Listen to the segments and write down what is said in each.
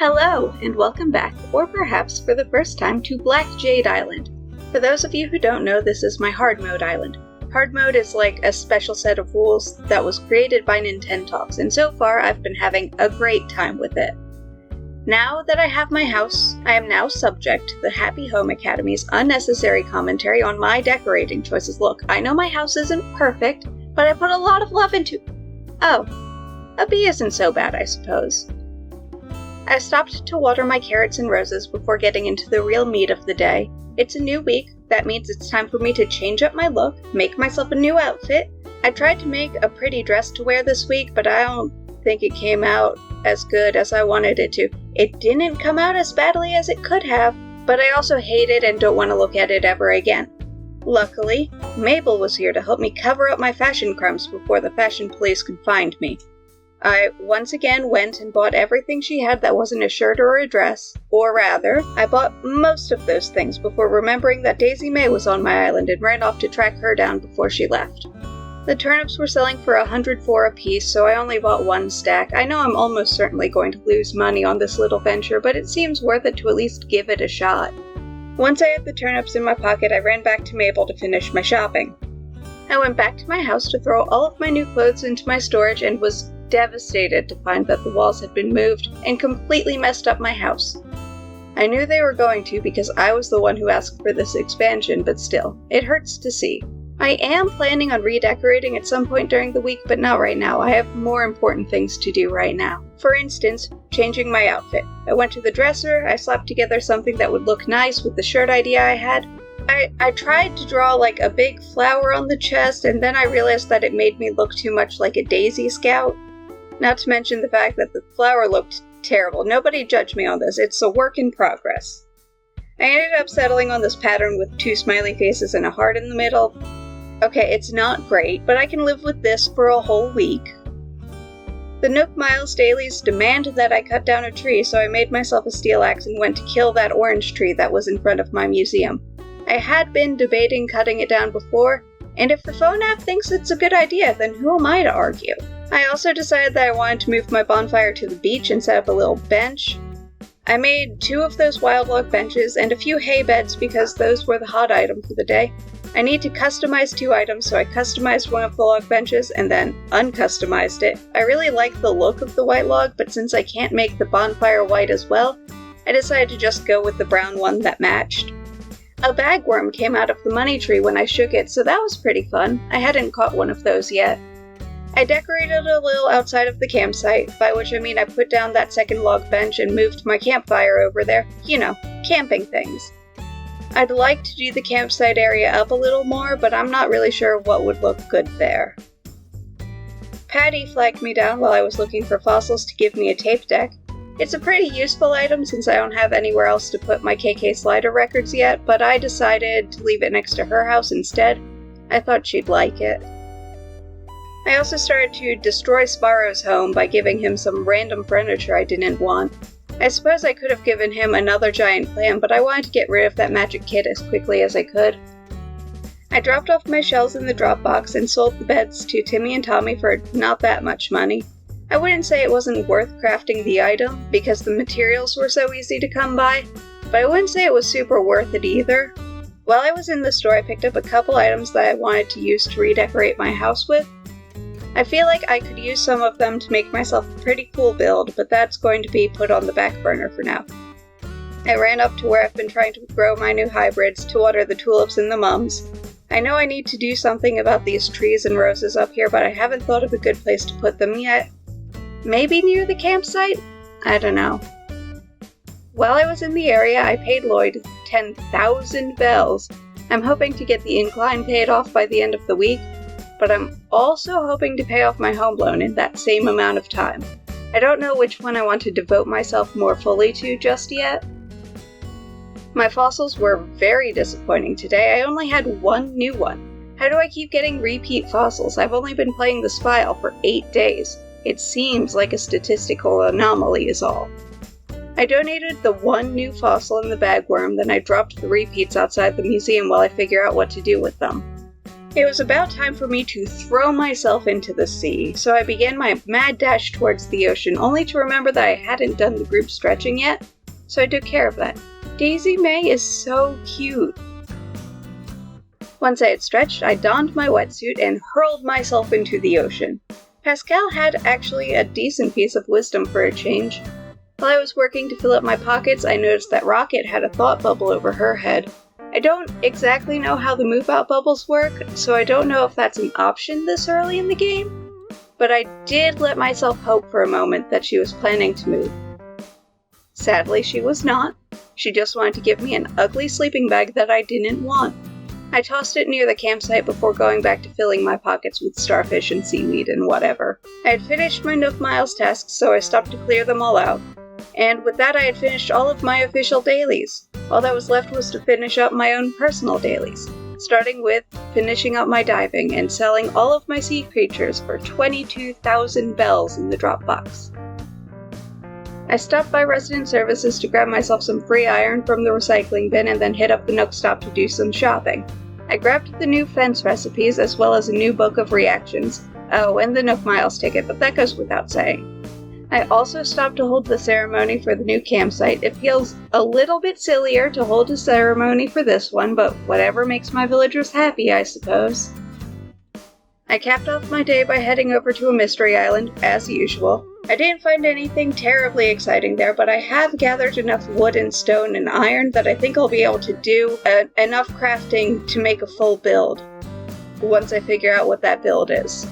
Hello, and welcome back, or perhaps for the first time, to Black Jade Island. For those of you who don't know, this is my hard mode island. Hard mode is like a special set of rules that was created by Nintendogs, and so far I've been having a great time with it. Now that I have my house, I am now subject to the Happy Home Academy's unnecessary commentary on my decorating choices. Look, I know my house isn't perfect, but I put a lot of love into... Oh, a bee isn't so bad, I suppose. I stopped to water my carrots and roses before getting into the real meat of the day. It's a new week, that means it's time for me to change up my look, make myself a new outfit. I tried to make a pretty dress to wear this week, but I don't think it came out as good as I wanted it to. It didn't come out as badly as it could have, but I also hate it and don't want to look at it ever again. Luckily, Mabel was here to help me cover up my fashion crumbs before the fashion police could find me. I once again went and bought everything she had that wasn't a shirt or a dress, or rather, I bought most of those things before remembering that Daisy May was on my island and ran off to track her down before she left. The turnips were selling for 104 apiece, so I only bought one stack. I know I'm almost certainly going to lose money on this little venture, but it seems worth it to at least give it a shot. Once I had the turnips in my pocket, I ran back to Mabel to finish my shopping. I went back to my house to throw all of my new clothes into my storage and was devastated to find that the walls had been moved and completely messed up my house. I knew they were going to because I was the one who asked for this expansion, but still, it hurts to see. I am planning on redecorating at some point during the week, but not right now. I have more important things to do right now. For instance, changing my outfit. I went to the dresser, I slapped together something that would look nice with the shirt idea I had. I tried to draw like a big flower on the chest, and then I realized that it made me look too much like a Daisy Scout. Not to mention the fact that the flower looked terrible. Nobody judge me on this, it's a work in progress. I ended up settling on this pattern with 2 smiley faces and a heart in the middle. Okay, it's not great, but I can live with this for a whole week. The Nook Miles dailies demand that I cut down a tree, so I made myself a steel axe and went to kill that orange tree that was in front of my museum. I had been debating cutting it down before, and if the phone app thinks it's a good idea, then who am I to argue? I also decided that I wanted to move my bonfire to the beach and set up a little bench. I made 2 of those wild log benches and a few hay beds because those were the hot item for the day. I need to customize 2 items, so I customized one of the log benches and then uncustomized it. I really like the look of the white log, but since I can't make the bonfire white as well, I decided to just go with the brown one that matched. A bagworm came out of the money tree when I shook it, so that was pretty fun. I hadn't caught one of those yet. I decorated a little outside of the campsite, by which I mean I put down that second log bench and moved my campfire over there. You know, camping things. I'd like to do the campsite area up a little more, but I'm not really sure what would look good there. Patty flagged me down while I was looking for fossils to give me a tape deck. It's a pretty useful item since I don't have anywhere else to put my KK Slider records yet, but I decided to leave it next to her house instead. I thought she'd like it. I also started to destroy Sparrow's home by giving him some random furniture I didn't want. I suppose I could have given him another giant plant, but I wanted to get rid of that magic kit as quickly as I could. I dropped off my shells in the Dropbox and sold the beds to Timmy and Tommy for not that much money. I wouldn't say it wasn't worth crafting the item, because the materials were so easy to come by, but I wouldn't say it was super worth it either. While I was in the store, I picked up a couple items that I wanted to use to redecorate my house with. I feel like I could use some of them to make myself a pretty cool build, but that's going to be put on the back burner for now. I ran up to where I've been trying to grow my new hybrids to water the tulips and the mums. I know I need to do something about these trees and roses up here, but I haven't thought of a good place to put them yet. Maybe near the campsite? I don't know. While I was in the area, I paid Lloyd 10,000 bells. I'm hoping to get the incline paid off by the end of the week, but I'm also hoping to pay off my home loan in that same amount of time. I don't know which one I want to devote myself more fully to just yet. My fossils were very disappointing today. I only had 1 new one. How do I keep getting repeat fossils? I've only been playing this file for 8 days. It seems like a statistical anomaly is all. I donated the 1 new fossil in the bagworm, then I dropped the repeats outside the museum while I figure out what to do with them. It was about time for me to throw myself into the sea, so I began my mad dash towards the ocean, only to remember that I hadn't done the group stretching yet, so I took care of that. Daisy May is so cute. Once I had stretched, I donned my wetsuit and hurled myself into the ocean. Pascal had actually a decent piece of wisdom for a change. While I was working to fill up my pockets, I noticed that Rocket had a thought bubble over her head. I don't exactly know how the move-out bubbles work, so I don't know if that's an option this early in the game, but I did let myself hope for a moment that she was planning to move. Sadly, she was not. She just wanted to give me an ugly sleeping bag that I didn't want. I tossed it near the campsite before going back to filling my pockets with starfish and seaweed and whatever. I had finished my Nook Miles tasks, so I stopped to clear them all out. And with that I had finished all of my official dailies. All that was left was to finish up my own personal dailies, starting with finishing up my diving and selling all of my sea creatures for 22,000 bells in the Dropbox. I stopped by Resident Services to grab myself some free iron from the recycling bin and then hit up the Nook stop to do some shopping. I grabbed the new fence recipes as well as a new book of reactions. Oh, and the Nook Miles ticket, but that goes without saying. I also stopped to hold the ceremony for the new campsite. It feels a little bit sillier to hold a ceremony for this one, but whatever makes my villagers happy, I suppose. I capped off my day by heading over to a mystery island, as usual. I didn't find anything terribly exciting there, but I have gathered enough wood and stone and iron that I think I'll be able to do enough crafting to make a full build, once I figure out what that build is.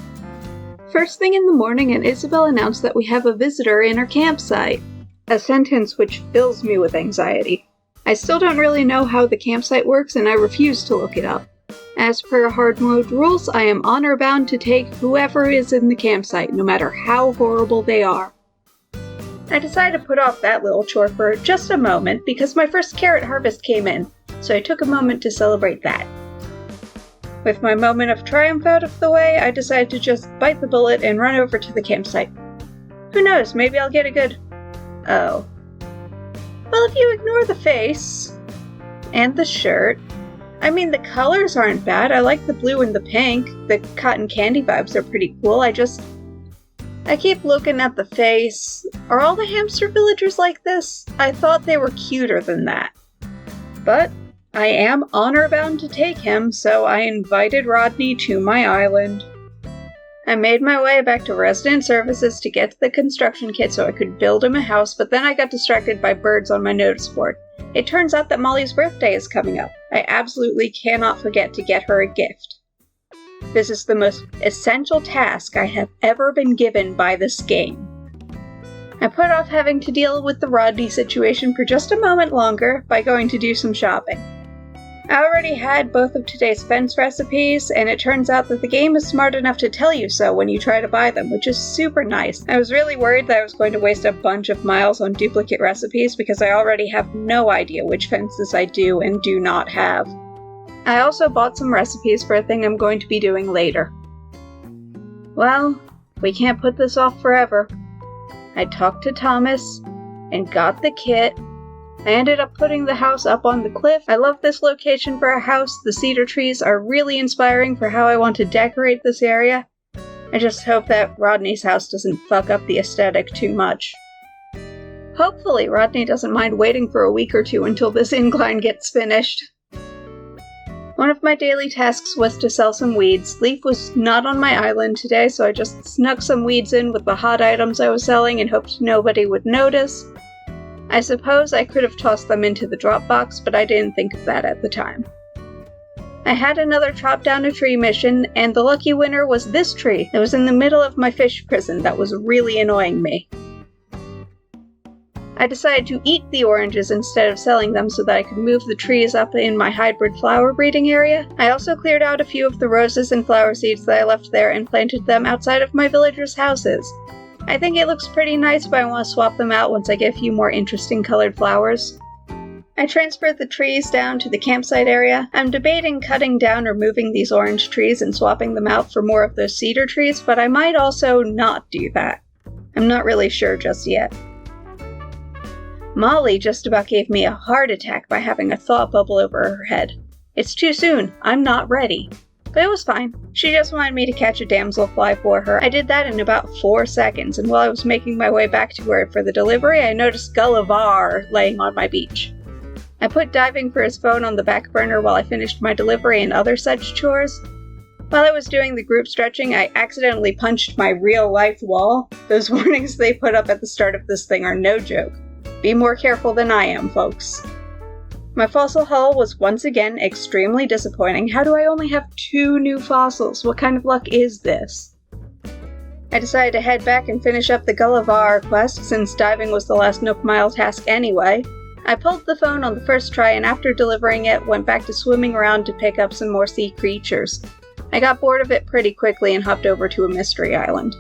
First thing in the morning, and Isabel announced that we have a visitor in our campsite, a sentence which fills me with anxiety. I still don't really know how the campsite works, and I refuse to look it up. As per hard mode rules, I am honor bound to take whoever is in the campsite, no matter how horrible they are. I decided to put off that little chore for just a moment because my first carrot harvest came in, so I took a moment to celebrate that. With my moment of triumph out of the way, I decided to just bite the bullet and run over to the campsite. Who knows, maybe I'll get a good... Oh. Well, if you ignore the face and the shirt, I mean, the colors aren't bad. I like the blue and the pink. The cotton candy vibes are pretty cool. I keep looking at the face. Are all the hamster villagers like this? I thought they were cuter than that. But I am honor bound to take him, so I invited Rodney to my island. I made my way back to Resident Services to get the construction kit so I could build him a house, but then I got distracted by birds on my notice board. It turns out that Molly's birthday is coming up. I absolutely cannot forget to get her a gift. This is the most essential task I have ever been given by this game. I put off having to deal with the Rodney situation for just a moment longer by going to do some shopping. I already had both of today's fence recipes, and it turns out that the game is smart enough to tell you so when you try to buy them, which is super nice. I was really worried that I was going to waste a bunch of miles on duplicate recipes because I already have no idea which fences I do and do not have. I also bought some recipes for a thing I'm going to be doing later. Well, we can't put this off forever. I talked to Thomas and got the kit. I ended up putting the house up on the cliff. I love this location for a house. The cedar trees are really inspiring for how I want to decorate this area. I just hope that Rodney's house doesn't fuck up the aesthetic too much. Hopefully Rodney doesn't mind waiting for a week or two until this incline gets finished. One of my daily tasks was to sell some weeds. Leaf was not on my island today, so I just snuck some weeds in with the hot items I was selling and hoped nobody would notice. I suppose I could have tossed them into the Dropbox, but I didn't think of that at the time. I had another chop down a tree mission, and the lucky winner was this tree that was in the middle of my fish prison that was really annoying me. I decided to eat the oranges instead of selling them so that I could move the trees up in my hybrid flower breeding area. I also cleared out a few of the roses and flower seeds that I left there and planted them outside of my villagers' houses. I think it looks pretty nice, but I want to swap them out once I get a few more interesting colored flowers. I transferred the trees down to the campsite area. I'm debating cutting down or moving these orange trees and swapping them out for more of those cedar trees, but I might also not do that. I'm not really sure just yet. Molly just about gave me a heart attack by having a thought bubble over her head. It's too soon. I'm not ready. But it was fine. She just wanted me to catch a damselfly for her. I did that in about 4 seconds, and while I was making my way back to her for the delivery, I noticed Gulliver laying on my beach. I put diving for his phone on the back burner while I finished my delivery and other such chores. While I was doing the group stretching, I accidentally punched my real-life wall. Those warnings they put up at the start of this thing are no joke. Be more careful than I am, folks. My fossil haul was once again extremely disappointing. How do I only have 2 new fossils? What kind of luck is this? I decided to head back and finish up the Gulliver quest since diving was the last Nook Mile task anyway. I pulled the phone on the first try and after delivering it, went back to swimming around to pick up some more sea creatures. I got bored of it pretty quickly and hopped over to a mystery island.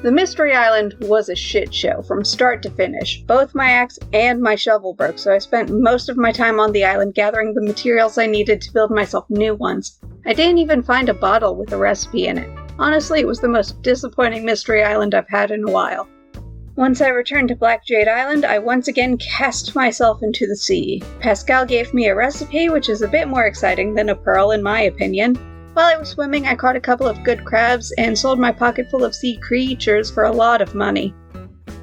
The Mystery Island was a shit show from start to finish. Both my axe and my shovel broke, so I spent most of my time on the island gathering the materials I needed to build myself new ones. I didn't even find a bottle with a recipe in it. Honestly, it was the most disappointing Mystery Island I've had in a while. Once I returned to Black Jade Island, I once again cast myself into the sea. Pascal gave me a recipe, which is a bit more exciting than a pearl in my opinion. While I was swimming, I caught a couple of good crabs and sold my pocket full of sea creatures for a lot of money.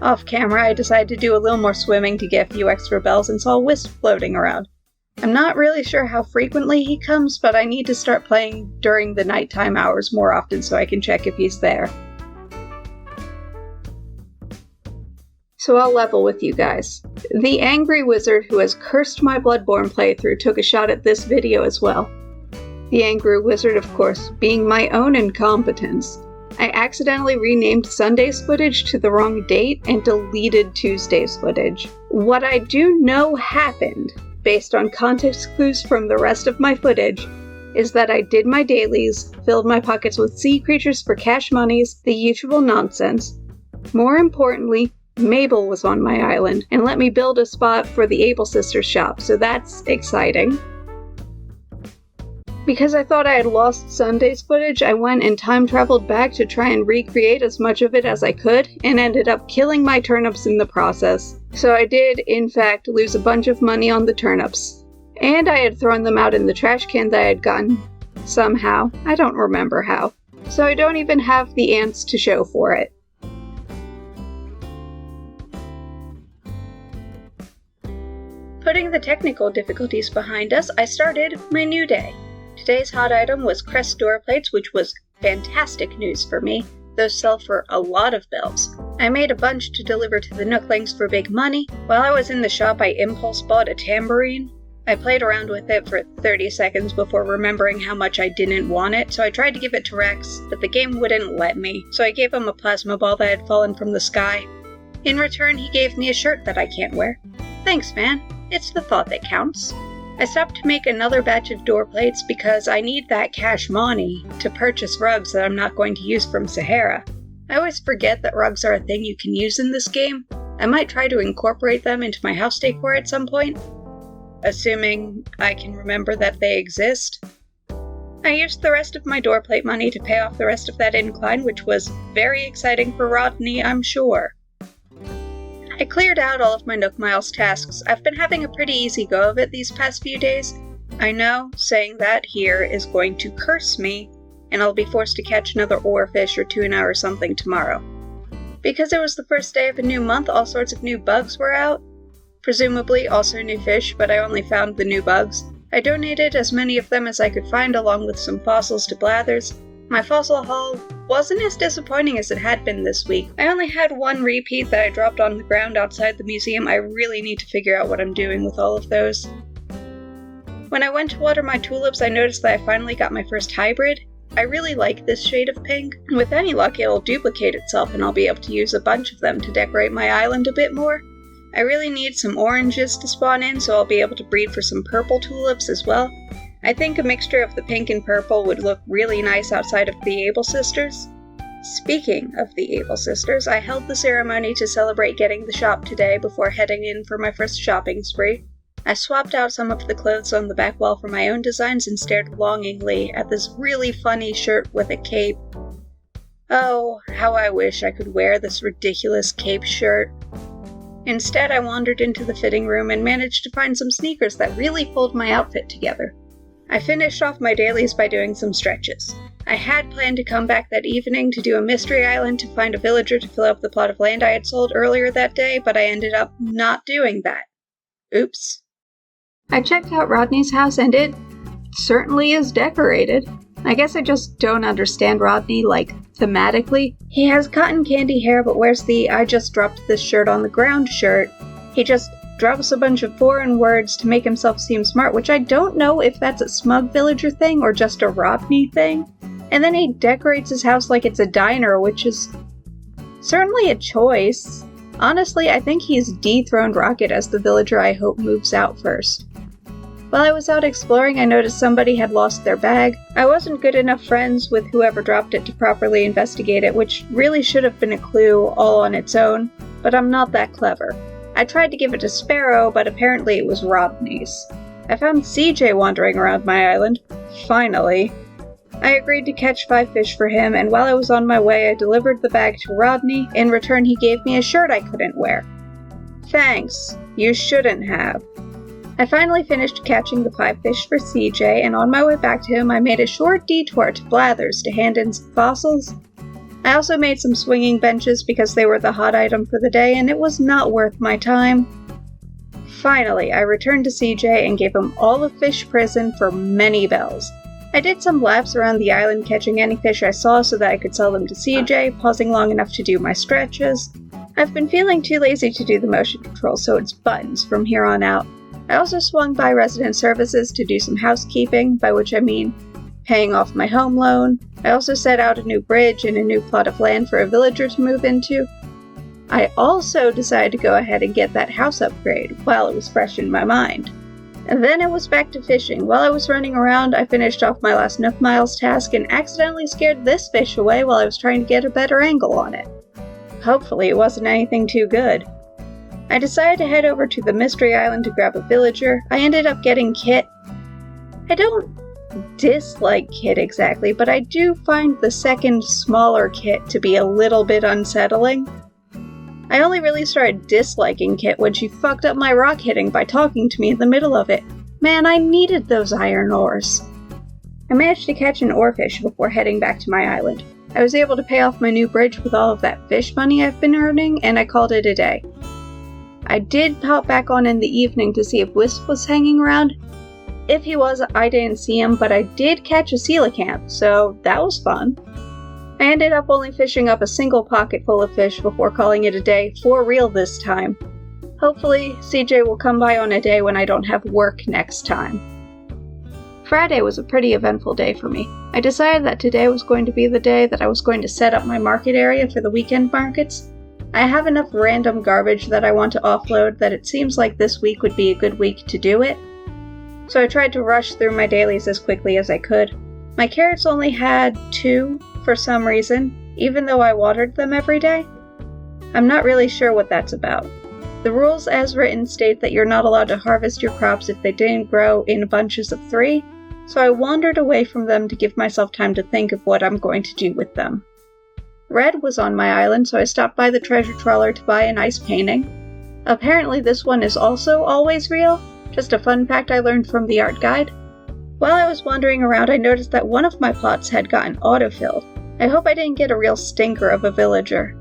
Off camera, I decided to do a little more swimming to get a few extra bells and saw Wisp floating around. I'm not really sure how frequently he comes, but I need to start playing during the nighttime hours more often so I can check if he's there. So I'll level with you guys. The angry wizard who has cursed my Bloodborne playthrough took a shot at this video as well. The angry wizard, of course, being my own incompetence. I accidentally renamed Sunday's footage to the wrong date and deleted Tuesday's footage. What I do know happened, based on context clues from the rest of my footage, is that I did my dailies, filled my pockets with sea creatures for cash monies, the usual nonsense. More importantly, Mabel was on my island and let me build a spot for the Able Sisters shop, so that's exciting. Because I thought I had lost Sunday's footage, I went and time-traveled back to try and recreate as much of it as I could, and ended up killing my turnips in the process. So I did, in fact, lose a bunch of money on the turnips. And I had thrown them out in the trash can that I had gotten. Somehow. I don't remember how. So I don't even have the ants to show for it. Putting the technical difficulties behind us, I started my new day. Today's hot item was Crest door plates, which was fantastic news for me. Those sell for a lot of bells. I made a bunch to deliver to the Nooklings for big money. While I was in the shop, I impulse bought a tambourine. I played around with it for 30 seconds before remembering how much I didn't want it, so I tried to give it to Rex, but the game wouldn't let me, so I gave him a plasma ball that had fallen from the sky. In return, he gave me a shirt that I can't wear. Thanks, man. It's the thought that counts. I stopped to make another batch of door plates because I need that cash money to purchase rugs that I'm not going to use from Sahara. I always forget that rugs are a thing you can use in this game. I might try to incorporate them into my house decor at some point, assuming I can remember that they exist. I used the rest of my door plate money to pay off the rest of that incline, which was very exciting for Rodney, I'm sure. I cleared out all of my Nook Miles tasks. I've been having a pretty easy go of it these past few days. I know saying that here is going to curse me, and I'll be forced to catch another oarfish or tuna or something tomorrow. Because it was the first day of a new month, all sorts of new bugs were out. Presumably also new fish, but I only found the new bugs. I donated as many of them as I could find along with some fossils to Blathers. My fossil haul wasn't as disappointing as it had been this week. I only had one repeat that I dropped on the ground outside the museum. I really need to figure out what I'm doing with all of those. When I went to water my tulips, I noticed that I finally got my first hybrid. I really like this shade of pink. With any luck, it'll duplicate itself and I'll be able to use a bunch of them to decorate my island a bit more. I really need some oranges to spawn in, so I'll be able to breed for some purple tulips as well. I think a mixture of the pink and purple would look really nice outside of the Able Sisters. Speaking of the Able Sisters, I held the ceremony to celebrate getting the shop today before heading in for my first shopping spree. I swapped out some of the clothes on the back wall for my own designs and stared longingly at this really funny shirt with a cape. Oh, how I wish I could wear this ridiculous cape shirt. Instead, I wandered into the fitting room and managed to find some sneakers that really pulled my outfit together. I finished off my dailies by doing some stretches. I had planned to come back that evening to do a mystery island to find a villager to fill up the plot of land I had sold earlier that day, but I ended up not doing that. Oops. I checked out Rodney's house and it certainly is decorated. I guess I just don't understand Rodney, thematically. He has cotton candy hair but wears the "I just dropped this shirt on the ground" shirt. He just drops a bunch of foreign words to make himself seem smart, which I don't know if that's a smug villager thing or just a Rodney thing. And then he decorates his house like it's a diner, which is certainly a choice. Honestly, I think he's dethroned Rocket as the villager I hope moves out first. While I was out exploring, I noticed somebody had lost their bag. I wasn't good enough friends with whoever dropped it to properly investigate it, which really should have been a clue all on its own, but I'm not that clever. I tried to give it to Sparrow, but apparently it was Rodney's. I found CJ wandering around my island. Finally. I agreed to catch 5 fish for him, and while I was on my way, I delivered the bag to Rodney. In return, he gave me a shirt I couldn't wear. Thanks. You shouldn't have. I finally finished catching the 5 fish for CJ, and on my way back to him, I made a short detour to Blather's to hand in some fossils. I also made some swinging benches because they were the hot item for the day, and it was not worth my time. Finally, I returned to CJ and gave him all of fish prison for many bells. I did some laps around the island catching any fish I saw so that I could sell them to CJ, pausing long enough to do my stretches. I've been feeling too lazy to do the motion control, so it's buttons from here on out. I also swung by resident services to do some housekeeping, by which I mean paying off my home loan. I also set out a new bridge and a new plot of land for a villager to move into. I also decided to go ahead and get that house upgrade while it was fresh in my mind. And then it was back to fishing. While I was running around, I finished off my last Nook Miles task and accidentally scared this fish away while I was trying to get a better angle on it. Hopefully it wasn't anything too good. I decided to head over to the Mystery Island to grab a villager. I ended up getting Kit. I don't dislike Kit exactly, but I do find the second, smaller Kit to be a little bit unsettling. I only really started disliking Kit when she fucked up my rock hitting by talking to me in the middle of it. Man, I needed those iron ores. I managed to catch an oarfish before heading back to my island. I was able to pay off my new bridge with all of that fish money I've been earning, and I called it a day. I did pop back on in the evening to see if Wisp was hanging around. If he was, I didn't see him, but I did catch a coelacanth, so that was fun. I ended up only fishing up a single pocket full of fish before calling it a day, for real this time. Hopefully, CJ will come by on a day when I don't have work next time. Friday was a pretty eventful day for me. I decided that today was going to be the day that I was going to set up my market area for the weekend markets. I have enough random garbage that I want to offload that it seems like this week would be a good week to do it. So I tried to rush through my dailies as quickly as I could. My carrots only had 2 for some reason, even though I watered them every day. I'm not really sure what that's about. The rules as written state that you're not allowed to harvest your crops if they didn't grow in bunches of 3, so I wandered away from them to give myself time to think of what I'm going to do with them. Red was on my island, so I stopped by the treasure trawler to buy a nice painting. Apparently this one is also always real, just a fun fact I learned from the art guide. While I was wandering around, I noticed that one of my plots had gotten autofilled. I hope I didn't get a real stinker of a villager.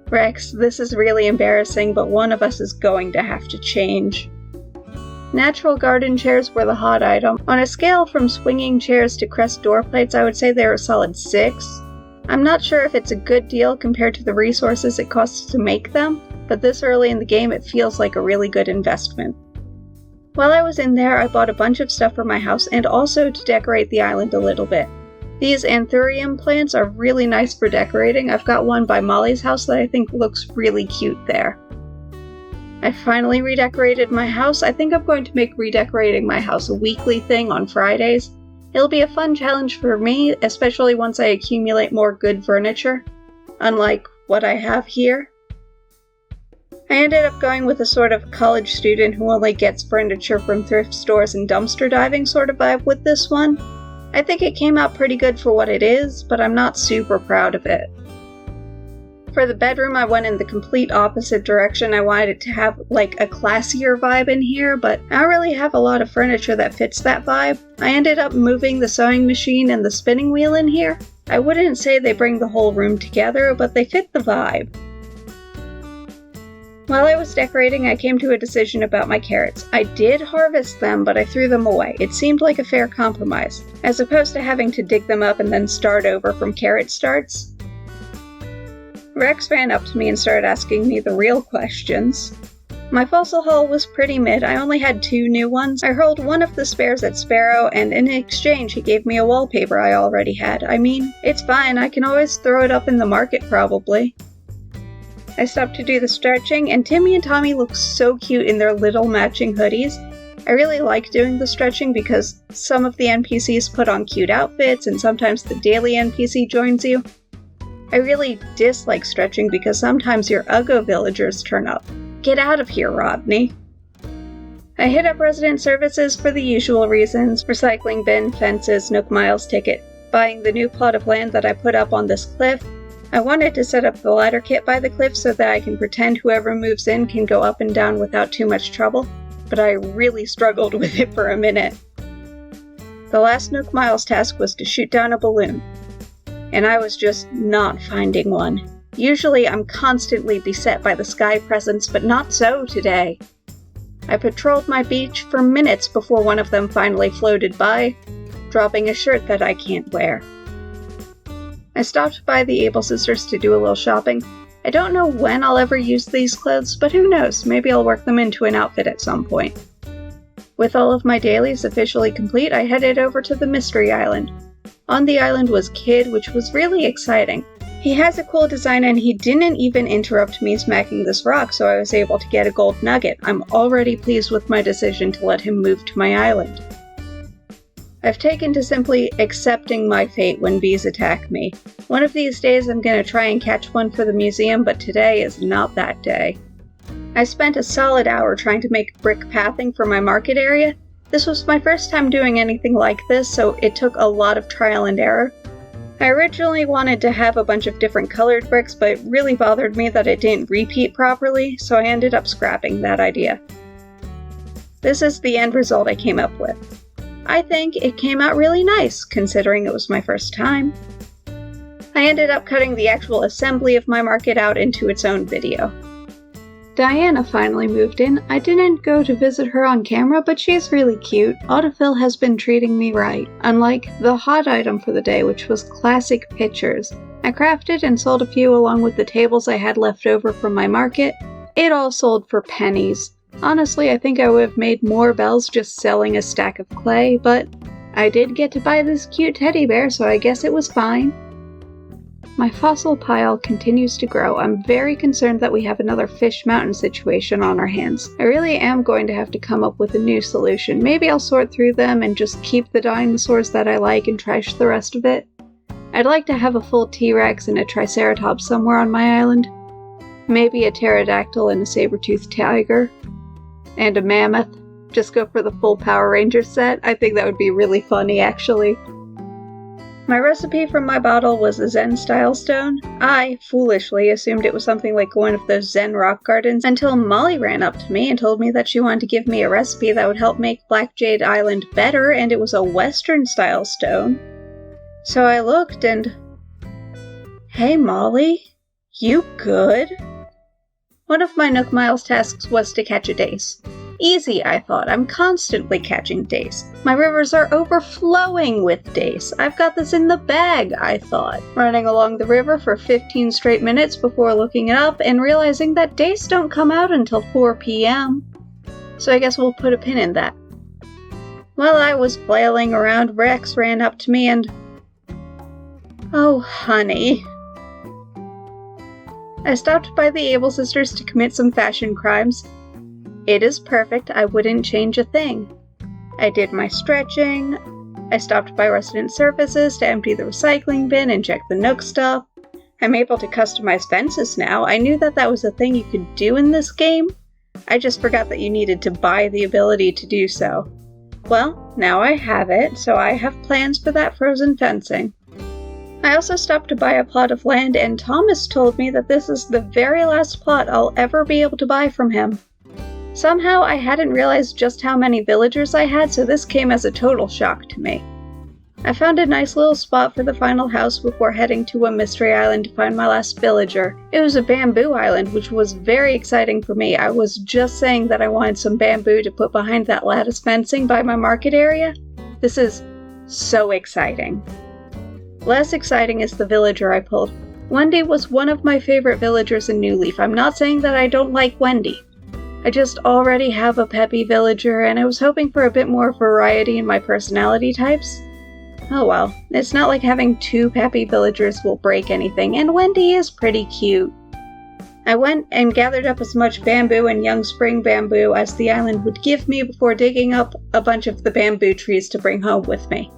Rex, this is really embarrassing, but one of us is going to have to change. Natural garden chairs were the hot item. On a scale from swinging chairs to crest door plates, I would say they were a solid 6. I'm not sure if it's a good deal compared to the resources it costs to make them, but this early in the game it feels like a really good investment. While I was in there, I bought a bunch of stuff for my house and also to decorate the island a little bit. These anthurium plants are really nice for decorating. I've got one by Molly's house that I think looks really cute there. I finally redecorated my house. I think I'm going to make redecorating my house a weekly thing on Fridays. It'll be a fun challenge for me, especially once I accumulate more good furniture, unlike what I have here. I ended up going with a sort of college student who only gets furniture from thrift stores and dumpster diving sort of vibe with this one. I think it came out pretty good for what it is, but I'm not super proud of it. For the bedroom, I went in the complete opposite direction. I wanted it to have like a classier vibe in here, but I don't really have a lot of furniture that fits that vibe. I ended up moving the sewing machine and the spinning wheel in here. I wouldn't say they bring the whole room together, but they fit the vibe. While I was decorating, I came to a decision about my carrots. I did harvest them, but I threw them away. It seemed like a fair compromise, as opposed to having to dig them up and then start over from carrot starts. Rex ran up to me and started asking me the real questions. My fossil haul was pretty mid. I only had 2 new ones. I hurled one of the spares at Sparrow, and in exchange he gave me a wallpaper I already had. I mean, it's fine, I can always throw it up in the market probably. I stopped to do the stretching, and Timmy and Tommy look so cute in their little matching hoodies. I really like doing the stretching because some of the NPCs put on cute outfits, and sometimes the daily NPC joins you. I really dislike stretching because sometimes your Uggo villagers turn up. Get out of here, Rodney. I hit up resident services for the usual reasons: recycling bin, fences, Nook Miles ticket, buying the new plot of land that I put up on this cliff. I wanted to set up the ladder kit by the cliff so that I can pretend whoever moves in can go up and down without too much trouble, but I really struggled with it for a minute. The last Nook Miles task was to shoot down a balloon, and I was just not finding one. Usually I'm constantly beset by the sky presence, but not so today. I patrolled my beach for minutes before one of them finally floated by, dropping a shirt that I can't wear. I stopped by the Able Sisters to do a little shopping. I don't know when I'll ever use these clothes, but who knows, maybe I'll work them into an outfit at some point. With all of my dailies officially complete, I headed over to the Mystery Island. On the island was Kid, which was really exciting. He has a cool design and he didn't even interrupt me smacking this rock, so I was able to get a gold nugget. I'm already pleased with my decision to let him move to my island. I've taken to simply accepting my fate when bees attack me. One of these days I'm gonna try and catch one for the museum, but today is not that day. I spent a solid hour trying to make brick pathing for my market area. This was my first time doing anything like this, so it took a lot of trial and error. I originally wanted to have a bunch of different colored bricks, but it really bothered me that it didn't repeat properly, so I ended up scrapping that idea. This is the end result I came up with. I think it came out really nice, considering it was my first time. I ended up cutting the actual assembly of my market out into its own video. Diana finally moved in. I didn't go to visit her on camera, but she's really cute. Autofill has been treating me right, unlike the hot item for the day, which was classic pictures. I crafted and sold a few along with the tables I had left over from my market. It all sold for pennies. Honestly, I think I would have made more bells just selling a stack of clay, but I did get to buy this cute teddy bear, so I guess it was fine. My fossil pile continues to grow. I'm very concerned that we have another Fish Mountain situation on our hands. I really am going to have to come up with a new solution. Maybe I'll sort through them and just keep the dinosaurs that I like and trash the rest of it. I'd like to have a full T-Rex and a Triceratops somewhere on my island. Maybe a pterodactyl and a saber-toothed tiger. And a mammoth. Just go for the full Power Rangers set. I think that would be really funny, actually. My recipe from my bottle was a Zen-style stone. I, foolishly, assumed it was something like one of those Zen rock gardens until Molly ran up to me and told me that she wanted to give me a recipe that would help make Black Jade Island better, and it was a Western-style stone. So I looked and... Hey Molly, you good? One of my Nook Miles tasks was to catch a dace. Easy, I thought. I'm constantly catching dace. My rivers are overflowing with dace. I've got this in the bag, I thought. Running along the river for 15 straight minutes before looking it up and realizing that dace don't come out until 4 p.m. So I guess we'll put a pin in that. While I was flailing around, Rex ran up to me and... Oh, honey. I stopped by the Able Sisters to commit some fashion crimes. It is perfect, I wouldn't change a thing. I did my stretching, I stopped by resident services to empty the recycling bin and check the Nook stuff. I'm able to customize fences now. I knew that that was a thing you could do in this game. I just forgot that you needed to buy the ability to do so. Well, now I have it, so I have plans for that frozen fencing. I also stopped to buy a plot of land, and Thomas told me that this is the very last plot I'll ever be able to buy from him. Somehow I hadn't realized just how many villagers I had, so this came as a total shock to me. I found a nice little spot for the final house before heading to a mystery island to find my last villager. It was a bamboo island, which was very exciting for me. I was just saying that I wanted some bamboo to put behind that lattice fencing by my market area. This is so exciting. Less exciting is the villager I pulled. Wendy was one of my favorite villagers in New Leaf. I'm not saying that I don't like Wendy. I just already have a peppy villager, and I was hoping for a bit more variety in my personality types. Oh well, it's not like having 2 peppy villagers will break anything, and Wendy is pretty cute. I went and gathered up as much bamboo and young spring bamboo as the island would give me before digging up a bunch of the bamboo trees to bring home with me.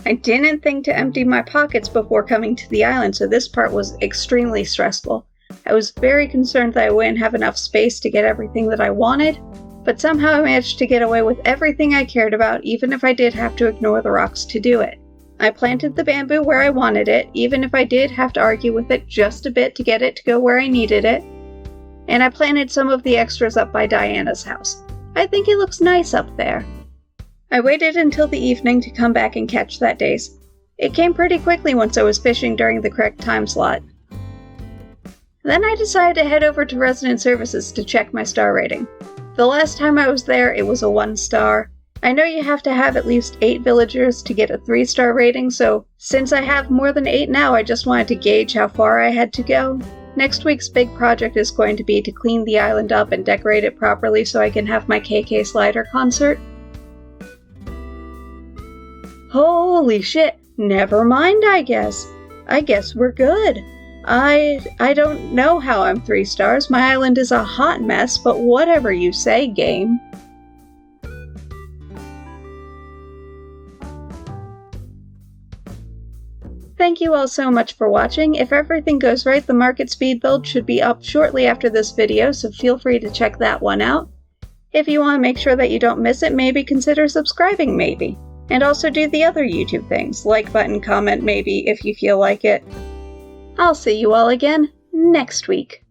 I didn't think to empty my pockets before coming to the island, so this part was extremely stressful. I was very concerned that I wouldn't have enough space to get everything that I wanted, but somehow I managed to get away with everything I cared about, even if I did have to ignore the rocks to do it. I planted the bamboo where I wanted it, even if I did have to argue with it just a bit to get it to go where I needed it. And I planted some of the extras up by Diana's house. I think it looks nice up there. I waited until the evening to come back and catch that daze. It came pretty quickly once I was fishing during the correct time slot. Then I decided to head over to Resident Services to check my star rating. The last time I was there, it was a 1 star. I know you have to have at least 8 villagers to get a 3-star rating, so since I have more than 8 now, I just wanted to gauge how far I had to go. Next week's big project is going to be to clean the island up and decorate it properly so I can have my KK Slider concert. Holy shit, never mind, I guess. I guess we're good. I don't know how I'm 3 stars. My island is a hot mess, but whatever you say, game. Thank you all so much for watching. If everything goes right, the market speed build should be up shortly after this video, so feel free to check that one out. If you want to make sure that you don't miss it, maybe consider subscribing, maybe. And also do the other YouTube things, like button, comment, maybe, if you feel like it. I'll see you all again next week.